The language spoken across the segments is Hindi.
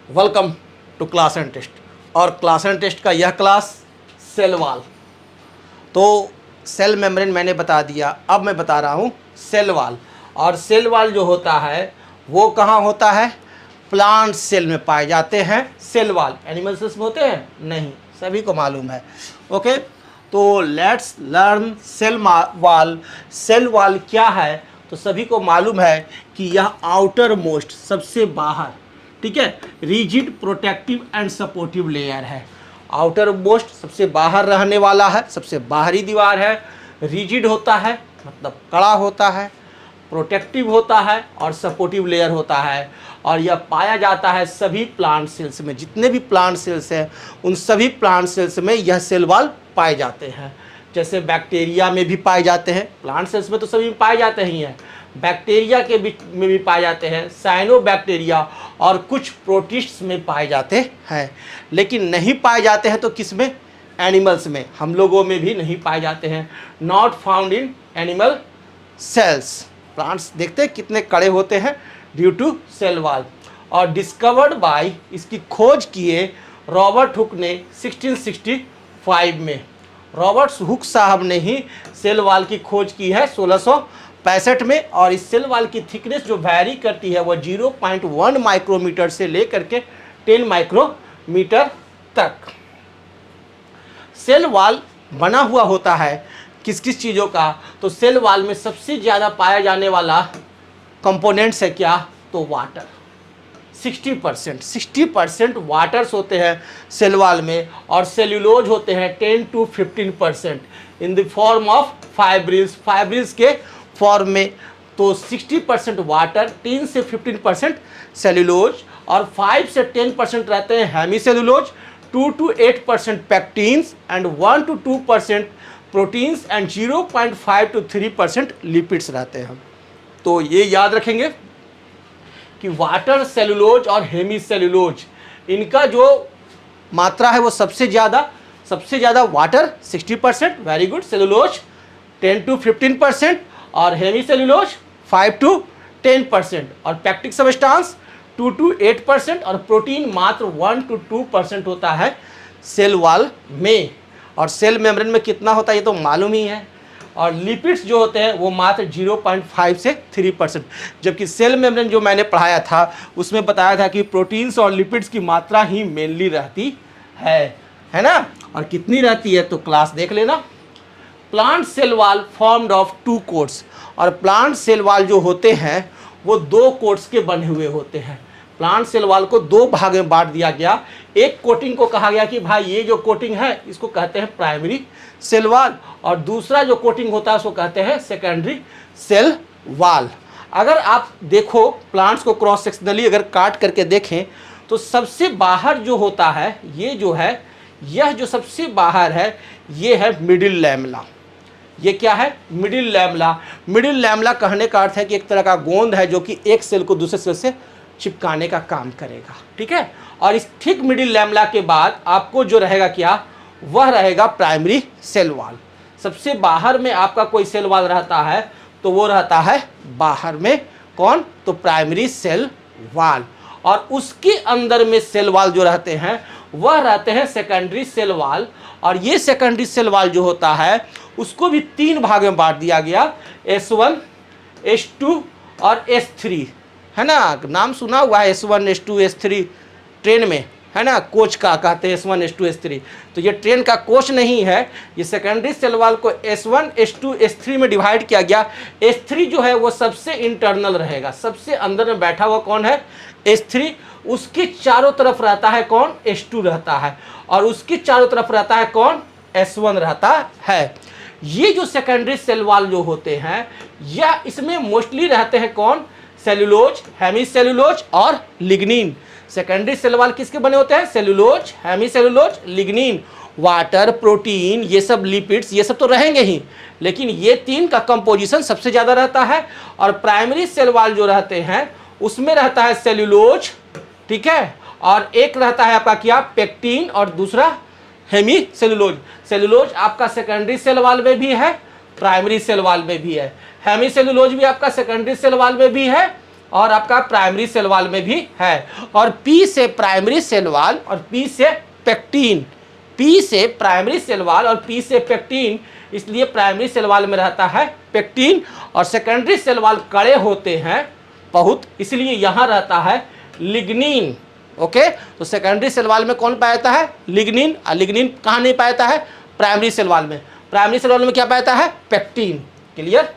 Welcome to class and test. और क्लास एंड टेस्ट का यह क्लास सेल वाल। तो सेल मेम्ब्रेन मैंने बता दिया, अब मैं बता रहा हूँ सेल वाल। और सेल वाल जो होता है वो कहाँ होता है? प्लांट सेल में पाए जाते हैं सेल वाल। एनिमल सेल्स में होते हैं? नहीं, सभी को मालूम है। ओके, तो let's learn cell wall. Cell wall क्या है? तो सभी को मालूम है कि यह आउटर मोस्ट, सबसे बाहर, ठीक है, rigid protective and supportive layer है। आउटर मोस्ट सबसे बाहर रहने वाला है, सबसे बाहरी दीवार है। रिजिड होता है मतलब कड़ा होता है, प्रोटेक्टिव होता है और सपोर्टिव लेयर होता है। और यह पाया जाता है सभी प्लांट सेल्स में। जितने भी प्लांट सेल्स हैं उन सभी प्लांट सेल्स में यह सेल वाल पाए जाते हैं। जैसे बैक्टीरिया में भी पाए जाते हैं, प्लांट सेल्स में तो सभी में पाए जाते ही हैं, बैक्टीरिया के बीच में भी पाए जाते हैं, साइनोबैक्टीरिया और कुछ प्रोटिस्ट्स में पाए जाते हैं। लेकिन नहीं पाए जाते हैं तो किस में? एनिमल्स में। हम लोगों में भी नहीं पाए जाते हैं। Not found in animal cells. Plants देखते हैं कितने कड़े होते हैं ड्यू टू सेल वाल। और डिस्कवर्ड बाय, इसकी खोज किए रॉबर्ट हुक ने 1665 में। रॉबर्ट हुक साहब ने ही सेल वाल की खोज की है 1665 में। और इस सेल वाल की थिकनेस जो वैरी करती है वह 0.1 माइक्रोमीटर से लेकर के 10 माइक्रोमीटर तक। सेल वाल बना हुआ होता है किस किस चीज़ों का? तो सेल वाल में सबसे ज़्यादा पाया जाने वाला कंपोनेंट्स है क्या? तो वाटर। 60% वाटर्स होते हैं सेल वाल में। और सेल्यूलोज होते हैं 10 to 15% in the form of fibrils, fibrils के फॉर्म में। तो 60% वाटर, 3 से 15% सेल्यूलोज और 5 से 10% रहते हैं hemicellulose, 2 to 8% pectins and 1 to 2% proteins and 0.5 to 3% lipids रहते हैं। तो ये याद रखेंगे कि वाटर, सेलुलोज और हेमी सेलुलोज, इनका जो मात्रा है वो सबसे ज़्यादा water 60%, very good, cellulose 10 to 15% और हेमी सेलुलोज 5 to 10% और पैक्टिक सबस्टांस 2 to 8% और प्रोटीन मात्र 1 to 2% होता है सेल वाल में। और सेल मेम्ब्रेन में कितना होता है ये तो मालूम ही है। और लिपिड्स जो होते हैं वो मात्र 0.5 से 3%। जबकि सेल मेम्ब्रेन जो मैंने पढ़ाया था उसमें बताया था कि प्रोटीन्स और लिपिड्स की मात्रा ही मेनली रहती है ना। और कितनी रहती है तो क्लास देख लेना। Plant cell wall formed of 2 coats. और प्लांट सेल वाल जो होते हैं वो 2 कोट्स के बने हुए होते हैं। प्लांट सेल वाल को 2 भाग में बांट दिया गया। एक कोटिंग को कहा गया कि भाई ये जो कोटिंग है इसको कहते हैं प्राइमरी सेल वाल, और दूसरा जो कोटिंग होता है उसको कहते हैं सेकेंडरी सेल वाल। अगर आप देखो प्लांट्स को क्रॉस सेक्शनली अगर काट करके देखें तो सबसे बाहर जो होता है ये जो है, यह जो सबसे बाहर है ये है मिडिल लैमेला। ये क्या है? Middle lamella. मिडिल लैमेला कहने का अर्थ है कि एक तरह का गोंद है जो कि एक सेल को दूसरे सेल से चिपकाने का काम करेगा, ठीक है। और इस ठीक मिडिल लैमेला के बाद आपको जो रहेगा क्या? वह रहेगा प्राइमरी सेल वाल। सबसे बाहर में आपका कोई सेल वाल रहता है तो वो रहता है बाहर में, कौन? तो प्राइमरी सेल वाल। और उसके अंदर में सेल वाल जो रहते हैं वह रहते हैं सेकेंडरी सेल वाल। और ये सेकेंडरी सेल वाल जो होता है उसको भी 3 भाग में बांट दिया गया, S1, S2 और S3, है ना। नाम सुना हुआ है S1, S2, S3 ट्रेन में, है ना, कोच का कहते हैं S1, S2, S3। तो ये ट्रेन का कोच नहीं है, ये सेकेंडरी सेल वाल को S1, S2, S3 में डिवाइड किया गया। S3 जो है वो सबसे इंटरनल रहेगा, सबसे अंदर में बैठा हुआ कौन है? S3। उसके चारों तरफ रहता है कौन? S2 रहता है। और उसके चारों तरफ रहता है कौन? S1 रहता है। ये जो सेकेंडरी सेल वाल जो होते हैं या इसमें मोस्टली रहते हैं कौन? सेलुलोज, हेमी सेलुलोज और लिग्निन। सेकेंडरी सेल वाल किसके बने होते हैं? Cellulose, hemi cellulose, lignin. Water, protein, ये सब लिपिड्स, ये सब तो रहेंगे ही, लेकिन ये 3 का कंपोजिशन सबसे ज़्यादा रहता है। और प्राइमरी सेल वाल जो रहते हैं उसमें रहता है सेलुलोज, ठीक है, और एक रहता है आपका क्या? पेक्टिन, और दूसरा हेमी सेलुलोज। सेलुलोज आपका सेकेंडरी सेल वाल में भी है, प्राइमरी सेल वाल में भी है। हेमी सेलुलोज भी आपका सेकेंडरी सेल वाल में भी है और आपका प्राइमरी सेल वॉल में भी है। और पी से प्राइमरी सेल वॉल और पी से पेक्टिन, पी से प्राइमरी सेल वॉल और पी से पेक्टिन, इसलिए प्राइमरी सेल वॉल में रहता है पेक्टिन और सेकेंडरी सेल वॉल कड़े होते हैं बहुत, इसलिए यहाँ रहता है लिग्निन। ओके, तो सेकेंडरी सेल वॉल में कौन पाया जाता है? लिग्निन। और लिग्निन कहाँ नहीं पाया जाता है? प्राइमरी सेल वॉल में। प्राइमरी सेल वॉल में क्या पाया जाता है? पेक्टिन। क्लियर?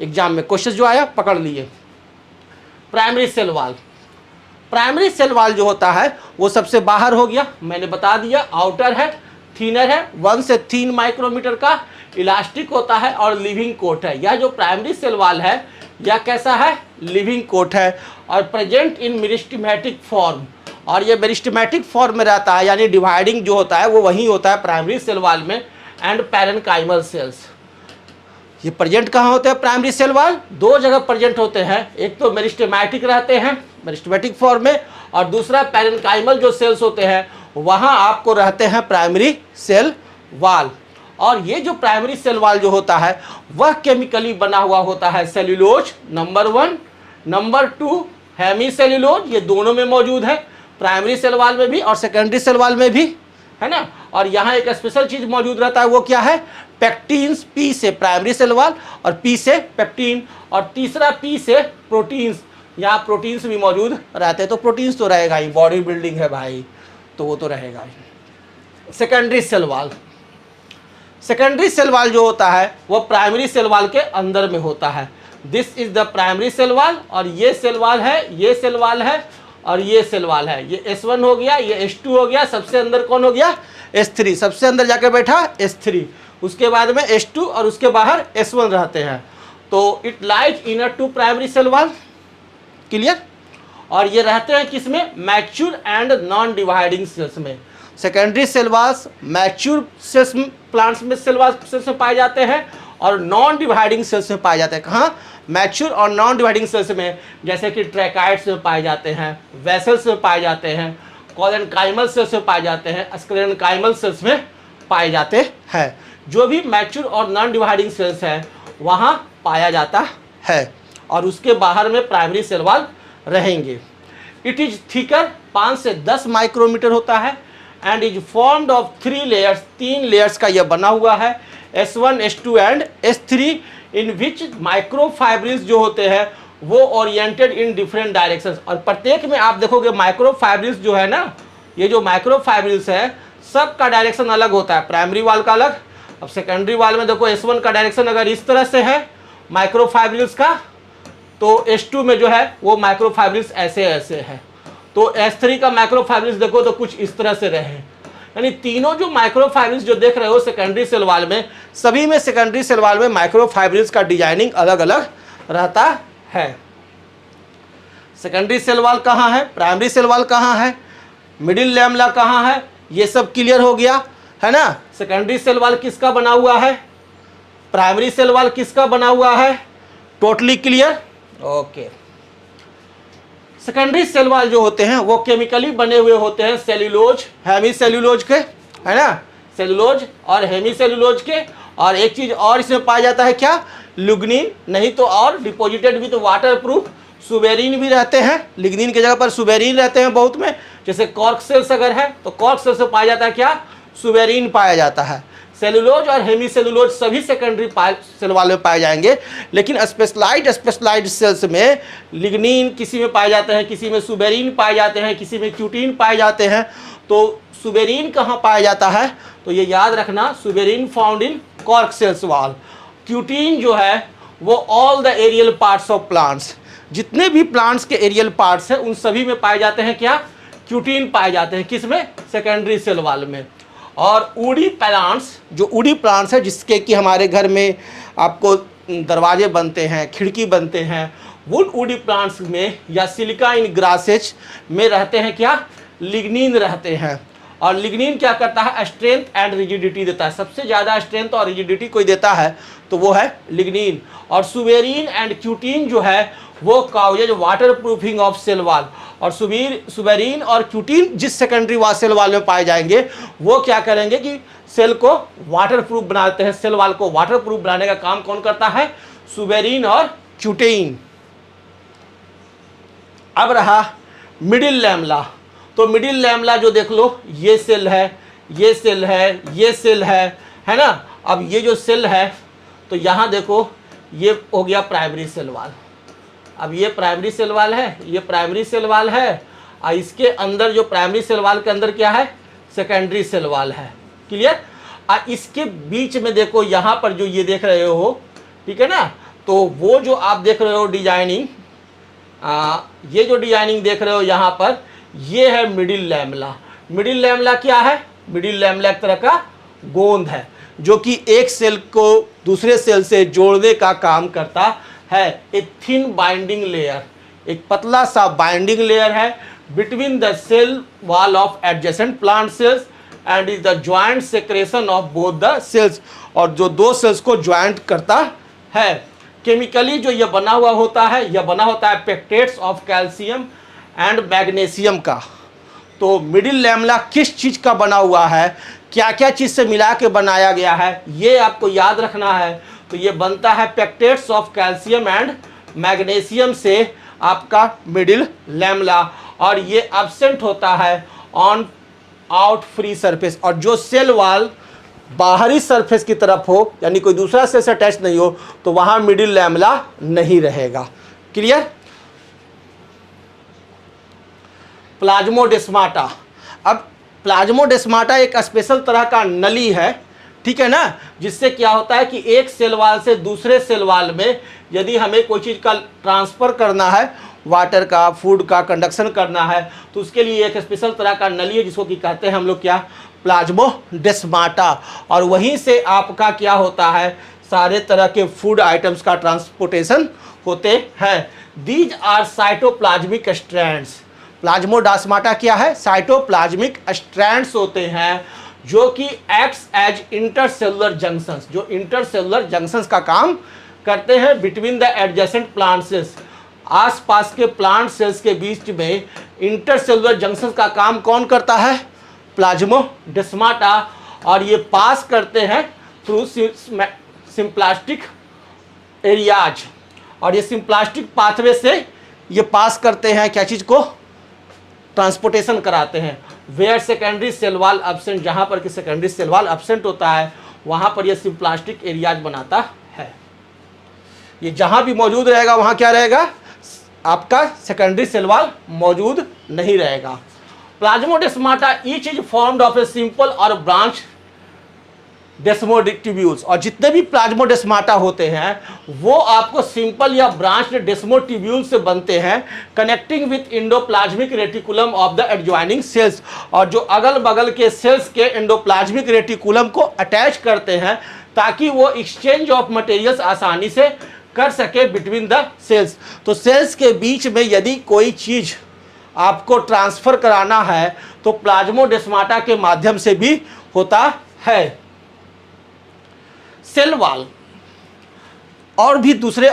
एग्जाम में क्वेश्चन जो आया पकड़ लिए। Primary cell wall, primary cell wall जो होता है वो सबसे बाहर हो गया, मैंने बता दिया। आउटर है, थिनर है, 1 से 3 माइक्रोमीटर का, इलास्टिक होता है और लिविंग कोट है। यह जो प्राइमरी सेल वॉल है यह कैसा है? लिविंग कोट है और प्रेजेंट इन मेरिस्टेमेटिक फॉर्म, और ये मेरिस्टेमेटिक फॉर्म में रहता है, यानी डिवाइडिंग जो होता है वो वहीं होता है प्राइमरी सेल वॉल में। एंड पैरेन्काइमल सेल्स, ये प्रेजेंट कहाँ होते हैं? प्राइमरी सेल वॉल 2 जगह प्रेजेंट होते हैं, एक तो मेरिस्टेमेटिक रहते हैं मेरिस्टेमेटिक फॉर्म में, और दूसरा पैरेन्काइमल जो सेल्स होते हैं वहाँ आपको रहते हैं प्राइमरी सेल वॉल। और ये जो प्राइमरी सेल वॉल जो होता है वह केमिकली बना हुआ होता है सेल्यूलोज नंबर 1, नंबर 2 हेमीसेल्यूलोज, ये दोनों में मौजूद है, प्राइमरी सेल वॉल में भी और सेकेंडरी सेल वॉल में भी, है ना। और यहाँ एक स्पेशल चीज मौजूद रहता है, वो क्या है? पेक्टिन्स, पी से प्राइमरी सेल वॉल और पी से पेक्टिन, और तीसरा पी से प्रोटीन्स, यहाँ प्रोटीन्स भी मौजूद रहते हैं। तो प्रोटीन्स तो रहेगा ही, बॉडी बिल्डिंग है भाई, तो वो तो रहेगा ही। Secondary cell wall, secondary cell wall जो होता है वो प्राइमरी सेल वॉल के अंदर में होता है। This is the primary cell wall, और ये सेल वॉल है, ये सेल वॉल है और ये सेल वॉल है। ये S1 हो गया, ये S2 हो गया, सबसे अंदर कौन हो गया? S3, सबसे अंदर जाकर बैठा S3, उसके बाद में S2 और उसके बाहर S1 रहते हैं। तो it lies inner to primary cell wall. Clear? और ये रहते हैं किसमें? Mature and non dividing cells में। Secondary cell walls mature cells plants में सेल्स में पाए जाते हैं और नॉन डिवाइडिंग सेल्स में पाए जाते हैं। कहाँ? मैच्योर और नॉन डिवाइडिंग सेल्स में, जैसे कि ट्रैकाइड्स में पाए जाते हैं, वेसल्स में पाए जाते हैं, कॉलेनकाइमल सेल्स में पाए जाते हैं, स्क्लेरेनकाइमल सेल्स में पाए जाते हैं। जो भी मैच्योर और नॉन डिवाइडिंग सेल्स है वहाँ पाया जाता है, और उसके बाहर में प्राइमरी सेल वॉल रहेंगे। इट इज थिकर, 5 से 10 माइक्रोमीटर होता है, and is formed of 3 layers, 3 layers का यह बना हुआ है, S1, S2 and S3, in which microfibrils जो होते हैं वो ओरिएंटेड इन डिफरेंट डायरेक्शंस। और प्रत्येक में आप देखोगे माइक्रोफाइब्रिल्स जो है ना, ये जो माइक्रोफाइब्रिल्स है सबका डायरेक्शन अलग होता है, प्राइमरी वॉल का अलग। अब सेकेंडरी वॉल में देखो S1 का डायरेक्शन अगर इस तरह से है माइक्रोफाइब्रिल्स का, तो S2 में जो है वो माइक्रोफाइब्रिल्स ऐसे ऐसे है, तो S3 का माइक्रोफाइब्रिल्स देखो तो कुछ इस तरह से रहे। यानी तीनों जो माइक्रोफाइब्रिल्स जो देख रहे हो सेकेंडरी सेल वॉल में, सभी में सेकेंडरी सेल वॉल में माइक्रोफाइब्रिल्स का डिजाइनिंग अलग अलग रहता है। सेकेंडरी सेल वॉल कहाँ है? प्राइमरी सेल वॉल कहाँ है? मिडिल लैमेला कहाँ है? ये सब क्लियर हो गया है ना। सेकेंडरी सेल वॉल किसका बना हुआ है? प्राइमरी सेल वॉल किसका बना हुआ है? Totally clear? Okay. Secondary cell wall जो होते हैं वो केमिकली बने हुए होते हैं सेल्यूलोज, हेमी सेल्यूलोज के, है ना, सेल्यूलोज और हेमी सेल्यूलोज के। और एक चीज और इसमें पाया जाता है, क्या? लिग्निन, नहीं तो और deposited with water proof suberin भी रहते हैं। लिग्निन की जगह पर सुबेरिन रहते हैं बहुत में, जैसे कॉर्क सेल्स अगर है तो कॉर्क सेल्स से पाया जाता है क्या? सुबेरिन पाया जाता है। सेलुलोज और हेमी सेलुलोज सभी सेकेंडरी सेल वॉल में पाए जाएंगे, लेकिन स्पेशलाइज्ड सेल्स में लिग्निन किसी में पाए जाते हैं, किसी में सुबेरिन पाए जाते हैं, किसी में क्यूटीन पाए जाते हैं। तो सुबेरिन कहाँ पाया जाता है? तो ये याद रखना, suberin found in cork cells wall. Cutin जो है वो all the aerial parts of plants, जितने भी प्लांट्स के एरियल पार्ट्स हैं उन सभी में पाए जाते हैं क्या? क्यूटीन पाए जाते हैं। किसमें? सेकेंडरी सेल वॉल में। और वुडी प्लांट्स, जो वुडी प्लांट्स है जिसके कि हमारे घर में आपको दरवाजे बनते हैं, खिड़की बनते हैं, वुडी प्लांट्स में या सिलिका इन ग्रासेज में रहते हैं क्या? लिग्निन रहते हैं। और लिग्निन क्या करता है? स्ट्रेंथ एंड रिजिडिटी देता है। सबसे ज़्यादा स्ट्रेंथ और रिजिडिटी कोई देता है तो वो है लिग्निन। और सुबेरिन एंड क्यूटीन जो है वो causes water proofing of cell wall. और सुबेरिन और क्यूटीन जिस सेकेंडरी सेल वॉल में पाए जाएंगे वो क्या करेंगे कि सेल को वाटर प्रूफ बनाते हैं। सेल वॉल को वाटर प्रूफ बनाने का काम कौन करता है? सुबेरिन और क्यूटीन। अब रहा मिडिल लैमेला। तो मिडिल लैमेला जो देख लो, ये सेल है, ये सेल है, ये सेल है ना। अब ये जो सेल है तो यहाँ देखो ये हो गया प्राइमरी सेल वाल। अब ये प्राइमरी सेल वाल है, ये प्राइमरी सेल वाल है, और इसके अंदर जो प्राइमरी सेल वाल के अंदर क्या है, सेकेंडरी सेल वाल है। क्लियर। और इसके बीच में देखो यहाँ पर जो ये देख रहे हो, ठीक है ना, तो वो जो आप देख रहे हो डिजाइनिंग, ये जो डिजाइनिंग देख रहे हो यहाँ पर, ये है मिडिल लैमेला। मिडिल लैमेला क्या है, मिडिल लैमेला एक तरह का गोंद है जो कि एक सेल को दूसरे सेल से जोड़ने का काम करता है। ए थिन बाइंडिंग लेयर, एक पतला सा बाइंडिंग लेयर है between the cell wall of adjacent plant cells and is the joint secretion of both the cells, और जो दो सेल्स को ज्वाइंट करता है। केमिकली जो यह बना हुआ होता है, यह बना होता है पेक्टेट्स ऑफ कैल्शियम एंड मैग्नीशियम का। तो मिडिल लैमेला किस चीज़ का बना हुआ है, क्या क्या चीज़ से मिला के बनाया गया है, ये आपको याद रखना है। तो ये बनता है पेक्टेट्स ऑफ कैल्शियम एंड मैग्नीशियम से आपका मिडिल लैमेला, और ये एब्सेंट होता है ऑन आउट फ्री सरफेस। और जो सेल वाल बाहरी सरफेस की तरफ हो, यानी कोई दूसरा सेल से अटैच नहीं हो, तो वहाँ मिडिल लैमेला नहीं रहेगा। क्लियर। प्लाज्मोडेस्माटा। अब प्लाज्मोडेस्माटा एक स्पेशल तरह का नली है, ठीक है ना, जिससे क्या होता है कि एक सेल वाल से दूसरे सेल वाल में यदि हमें कोई चीज़ का ट्रांसफ़र करना है, वाटर का, फूड का कंडक्शन करना है, तो उसके लिए एक स्पेशल तरह का नली है जिसको कि कहते हैं हम लोग क्या, प्लाज्मोडेस्माटा। और वहीं से आपका क्या होता है, सारे तरह के फूड आइटम्स का ट्रांसपोर्टेशन होते हैं। These are cytoplasmic strands. Plasmodesmata क्या है, साइटोप्लाज्मिक स्ट्रैंड्स होते हैं जो कि एक्ट्स एज इंटरसेलुलर जंक्शंस, जो इंटरसेलुलर जंक्शंस का काम करते हैं between the adjacent plant cells. आसपास के प्लांट सेल्स के बीच में इंटरसेलुलर जंक्शंस का काम कौन करता है, प्लाज्मोडेस्माटा। और ये पास करते हैं थ्रू सिम्प्लास्टिक एरियाज, और ये सिम्प्लास्टिक पाथवे से ये पास करते हैं क्या चीज़ को, ट्रांसपोर्टेशन कराते हैं। Where secondary cell wall absent, जहाँ पर कि सेकेंडरी सेल वाल एब्सेंट होता है वहाँ पर ये सिम्प्लास्टिक एरियाज बनाता है। ये जहाँ भी मौजूद रहेगा वहाँ क्या रहेगा, आपका सेकेंडरी सेल वाल मौजूद नहीं रहेगा। Plasmodesmata each is formed of a simple और ब्रांच डेस्मोटिब्यूल्स। और जितने भी प्लाज्मोडेस्माटा होते हैं वो आपको सिंपल या ब्रांच डेस्मोटिब्यूल से बनते हैं, connecting with endoplasmic reticulum of the adjoining cells, और जो अगल बगल के सेल्स के एंडोप्लाज्मिक रेटिकुलम को अटैच करते हैं ताकि वो एक्सचेंज ऑफ मटेरियल्स आसानी से कर सके बिटवीन द सेल्स। तो सेल्स के बीच में यदि कोई चीज़ आपको ट्रांसफ़र कराना है तो प्लाज्मोडेस्माटा के माध्यम से भी होता है। सेल वाल और भी दूसरे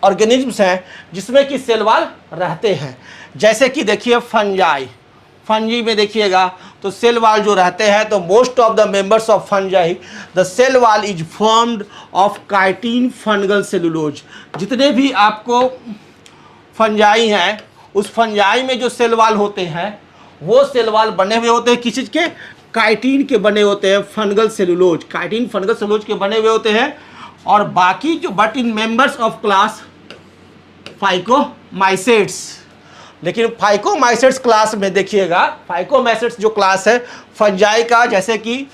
ऑर्गेनिज्म्स हैं जिसमें कि सेल वाल रहते हैं, जैसे कि देखिए फंजाई। फंजी में देखिएगा तो सेल वाल जो रहते हैं, तो most of the members of fungi the cell wall is formed of chitin fungal cellulose. जितने भी आपको फंजाई हैं उस फंजाई में जो सेल वाल होते हैं वो सेल वाल बने हुए होते हैं किस चीज़ के, काइटिन के बने होते हैं, fungal cellulose, chitin fungal cellulose के बने हुए होते हैं। और बाकी जो but in members of class phycomycetes, लेकिन फाइकोमाइसेट्स क्लास में देखिएगा, फाइकोमाइसेट्स जो क्लास है फंजाई का, जैसे कि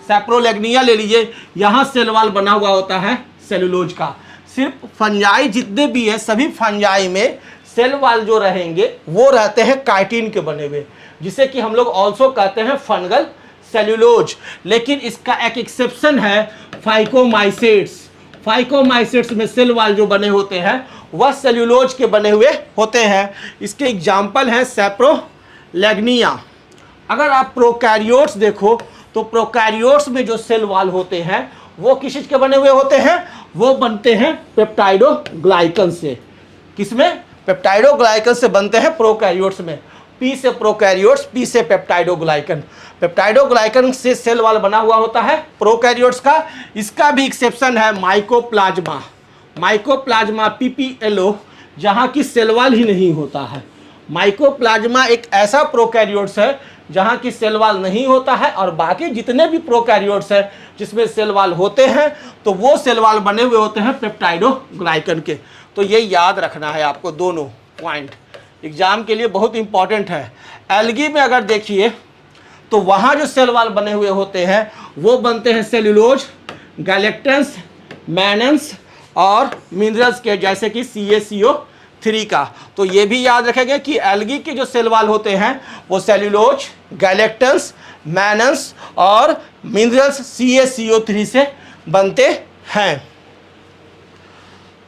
सैप्रोलैग्निया ले लीजिए, यहाँ सेल वाल बना हुआ होता है सेलुलोज का। सिर्फ फंजाई जितने भी है सभी फंजाई में सेल वाल जो रहेंगे वो रहते हैं काइटिन के बने हुए, जिसे कि हम लोग ऑल्सो कहते हैं फंगल सेल्यूलोज। लेकिन इसका एक एक्सेप्शन है फाइकोमाइसेट्स। फाइकोमाइसेट्स में सेल वाल जो बने होते हैं वह सेल्यूलोज के बने हुए होते हैं। इसके एग्जाम्पल हैं सैप्रोलैग्निया। अगर आप प्रोकैरियोट्स देखो तो प्रोकैरियोट्स में जो सेल वाल होते हैं वो किस चीज़ के बने हुए होते हैं, वो बनते हैं पेप्टाइडोग्लाइकन से। किसमें, पेप्टाइडोग्लाइकन से बनते हैं प्रोकैरियोट्स में। पी से प्रोकैरियोट्स, पी से पेप्टाइडोग्लाइकन। पेप्टाइडोग्लाइकन से सेल वाल बना हुआ होता है प्रोकैरियोट्स का। इसका भी एक्सेप्शन है माइकोप्लाज्मा। माइकोप्लाज्मा PPLO, जहाँ की सेल वॉल ही नहीं होता है। माइकोप्लाज्मा एक ऐसा प्रोकैरियोट्स है जहाँ की सेल वॉल नहीं होता है, और बाकी जितने भी प्रोकैरियोट्स हैं जिसमें सेल वॉल होते हैं तो वो सेल वॉल बने हुए होते हैं पेप्टाइडोग्लाइकन के। तो ये याद रखना है आपको, दोनों पॉइंट एग्जाम के लिए बहुत इंपॉर्टेंट है। एल्गी में अगर देखिए तो वहाँ जो सेल वॉल बने हुए होते हैं वो बनते हैं सेल्यूलोज, गैलेक्टेंस, मैनन्स और मिनरल्स के, जैसे कि CaCO3 का। तो ये भी याद रखेंगे कि एल्गी के जो सेल वॉल होते हैं वो सेल्यूलोज, गैलेक्टेंस, मैनन्स और मिनरल्स CaCO3 से बनते हैं।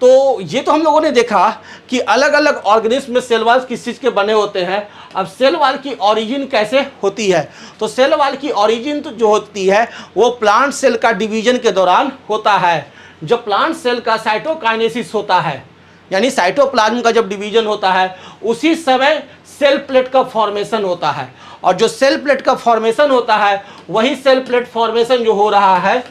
तो ये तो हम लोगों ने देखा कि अलग अलग ऑर्गेनिज्म में सेल वॉल किस चीज़ के बने होते हैं। अब सेल वॉल की ओरिजिन कैसे होती है, तो सेल वॉल की ओरिजिन तो जो होती है वो प्लांट सेल का डिवीजन के दौरान होता है। जब प्लांट सेल का साइटोकाइनेसिस होता है, यानी साइटोप्लाज्म का जब डिवीजन होता है, उसी समय सेल प्लेट का फॉर्मेशन होता है। और जो सेल प्लेट का फॉर्मेशन होता है वही सेल प्लेट फॉर्मेशन जो हो रहा है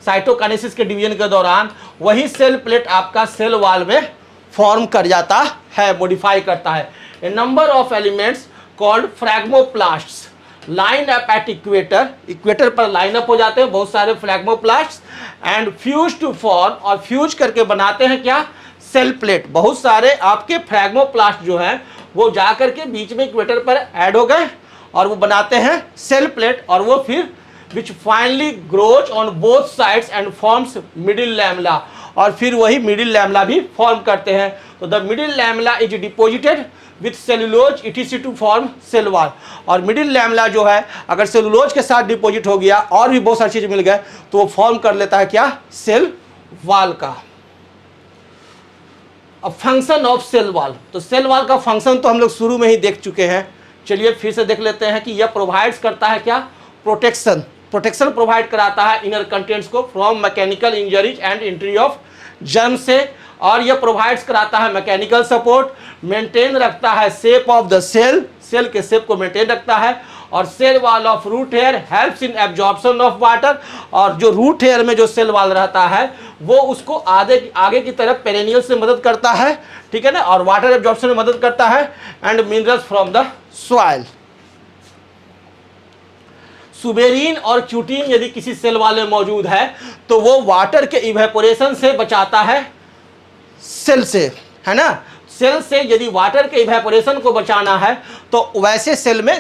साइटोकाइनेसिस के डिवीजन के दौरान, वही सेल प्लेट आपका सेल वॉल में फॉर्म कर जाता है, मॉडिफाई करता है। A number of elements called phragmoplasts line up at equator, equator पर लाइन अप हो जाते हैं बहुत सारे phragmoplasts, and fuse to form, और फ्यूज करके बनाते हैं क्या, सेल प्लेट। बहुत सारे आपके फ्रैग्मोप्लास्ट जो हैं वो जाकर के बीच में इक्वेटर पर ऐड हो गए और वो बनाते हैं सेल प्लेट, और वो फिर which finally grows on both sides and forms middle lamella, और फिर वही मिडिल लैमेला भी फॉर्म करते हैं। तो the middle lamella is deposited with cellulose etc to form cell wall. और मिडिल लैमेला जो है अगर सेलुलोज के साथ डिपोजिट हो गया और भी बहुत सारी चीज़ मिल गए तो वो फॉर्म कर लेता है क्या, सेल वॉल का। अब फंक्शन ऑफ सेल वॉल, तो सेल वॉल का फंक्शन तो हम लोग शुरू में ही देख चुके हैं। चलिए फिर से देख लेते हैं कि यह प्रोवाइड्स करता है क्या, प्रोटेक्शन, प्रोटेक्शन प्रोवाइड कराता है इनर कंटेंट्स को from mechanical injuries and entry of germ से, और यह प्रोवाइड्स कराता है मैकेनिकल सपोर्ट, मेंटेन रखता है shape of the cell, cell के शेप को मेंटेन रखता है, और cell wall of root hair helps in absorption of water, और जो रूट हेयर में जो सेल वॉल रहता है वो उसको आगे की तरफ पेरेनियल से मदद करता है, ठीक है ना, और वाटर एब्जॉर्प्शन में मदद करता है, and minerals from the soil. Suberin और क्यूटीन यदि किसी सेल वॉल में मौजूद है तो वो वाटर के इवेपोरेशन से बचाता है सेल से, है ना। सेल से यदि वाटर के इवेपोरेशन को बचाना है तो वैसे सेल में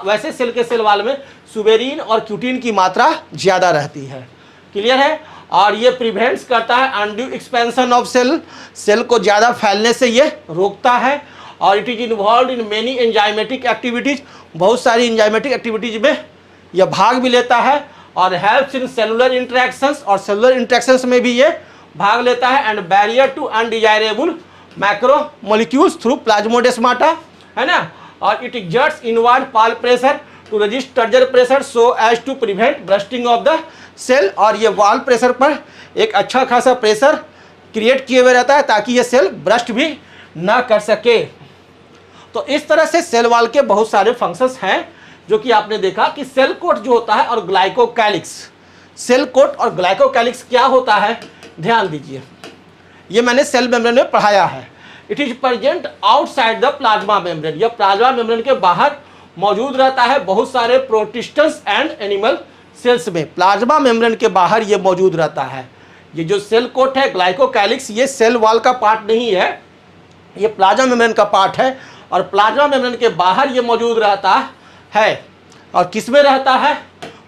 वैसे सेल के सेल वॉल में सुबेरिन और क्यूटीन की मात्रा ज़्यादा रहती है। क्लियर है। और ये प्रिवेंट्स करता है undue expansion of cell, cell को ज़्यादा फैलने से ये रोकता है। और it is involve in many enzymatic activities, बहुत सारी एंजाइमेटिक एक्टिविटीज़ में यह भाग भी लेता है, और हेल्प्स इन सेलुलर इंटरेक्शंस, और सेलुलर इंटरेक्शंस में भी ये भाग लेता है, and barrier to undesirable macromolecules through plasmodesmata, है ना। और it exerts inward wall pressure to resist turgor pressure so as to prevent bursting of the cell, और ये वाल प्रेशर पर एक अच्छा खासा प्रेशर क्रिएट किए हुए रहता है ताकि ये सेल ब्रस्ट भी ना कर सके। तो इस तरह से सेल वॉल के बहुत सारे फंक्शंस हैं जो कि आपने देखा कि सेल कोट जो होता है और ग्लाइकोकैलिक्स, सेल कोट और ग्लाइकोकैलिक्स क्या होता है, ध्यान दीजिए, ये मैंने सेल मेम्ब्रेन में पढ़ाया है। It is present outside the plasma membrane, यह प्लाज्मा मेम्ब्रेन के बाहर मौजूद रहता है बहुत सारे प्रोटिस्टस एंड एनिमल सेल्स में, प्लाज्मा मेम्ब्रेन के बाहर ये मौजूद रहता है। ये जो सेल कोट है ग्लाइकोकैलिक्स, ये सेल वॉल का पार्ट नहीं है, ये प्लाज्मा मेम्ब्रेन का पार्ट है, और प्लाज्मा मेम्ब्रेन के बाहर ये मौजूद रहता है। और किस में रहता है,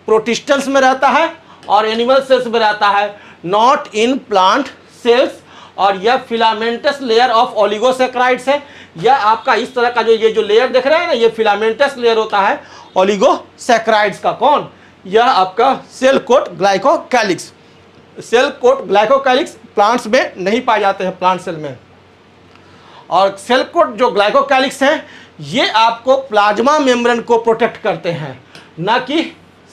प्रोटिस्टल्स में रहता है और एनिमल सेल्स में रहता है, नॉट इन प्लांट सेल्स। और यह फिलामेंटस लेयर ऑफ ओलिगोसैकेराइड्स है, यह आपका इस तरह का जो ये जो लेयर देख रहे हैं ना, ये फिलामेंटस लेयर होता है ओलिगोसैकेराइड्स का। कौन, यह आपका cell coat glycocalyx. Cell coat glycocalyx plants में नहीं पाए जाते हैं, प्लांट सेल में। और सेल कोट जो ग्लाइकोकैलिक्स हैं ये आपको प्लाज्मा मेम्ब्रेन को प्रोटेक्ट करते हैं, ना कि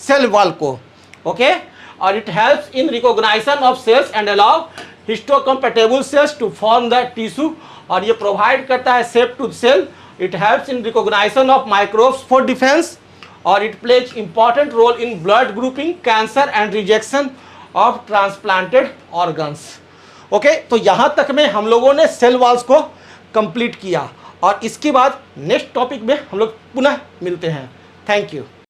सेल वॉल को, ओके। और it helps in recognition of cells and allow histocompatible cells to form the tissue, और ये प्रोवाइड करता है shape to cell. It helps in recognition of microbes for defence, और it plays important role in blood grouping, cancer and rejection of transplanted organs. Okay, तो यहाँ तक में हम लोगों ने सेल वॉल्स को कंप्लीट किया और इसके बाद नेक्स्ट टॉपिक में हम लोग पुनः मिलते हैं। Thank you.